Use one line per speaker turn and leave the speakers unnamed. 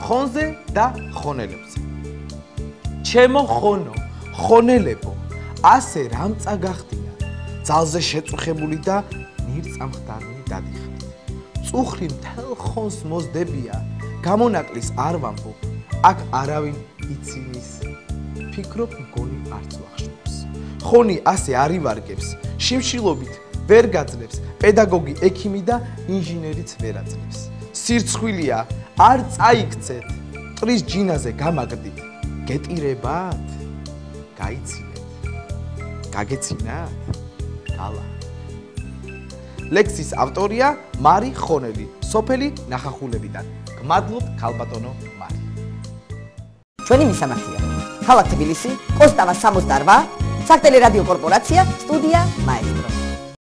ხონზე და ხონელებზე. ჩემო ხონო, ხონელებო, ასე რამ წაგახდინა, ძალზე შეწუხებული და ნირწამხდარნი დადიხართ. წუხრი მთელ ხონს მოსდებია, გამონაკლის არ ვამბობ, აქ არავინ ცინის ფიქრობ მგონი არც ვახშობს. ხონი ასე არ ივარგებს, შიმშილობით ვერ გაძლებს, პედაგოგი, ექიმი და ინჟინერიც ვერ აძლებს. სირცხვილია, არ წაიქცეთ, ტრის ჯინაზე გამაგდით, გეტირებათ, გაიცინეთ, გაგეცინათ, გალა. ლექსის ავტორია მარი ხონელი, სოფელი ნახახულებიდან. გმადლობთ ქალბატონო მარი.
ჩვენი მისამართია: ქალაქ თბილისი, კოსტავა 68, საქტელი რადიო კორპორაცია, სტუდია მაესტრო.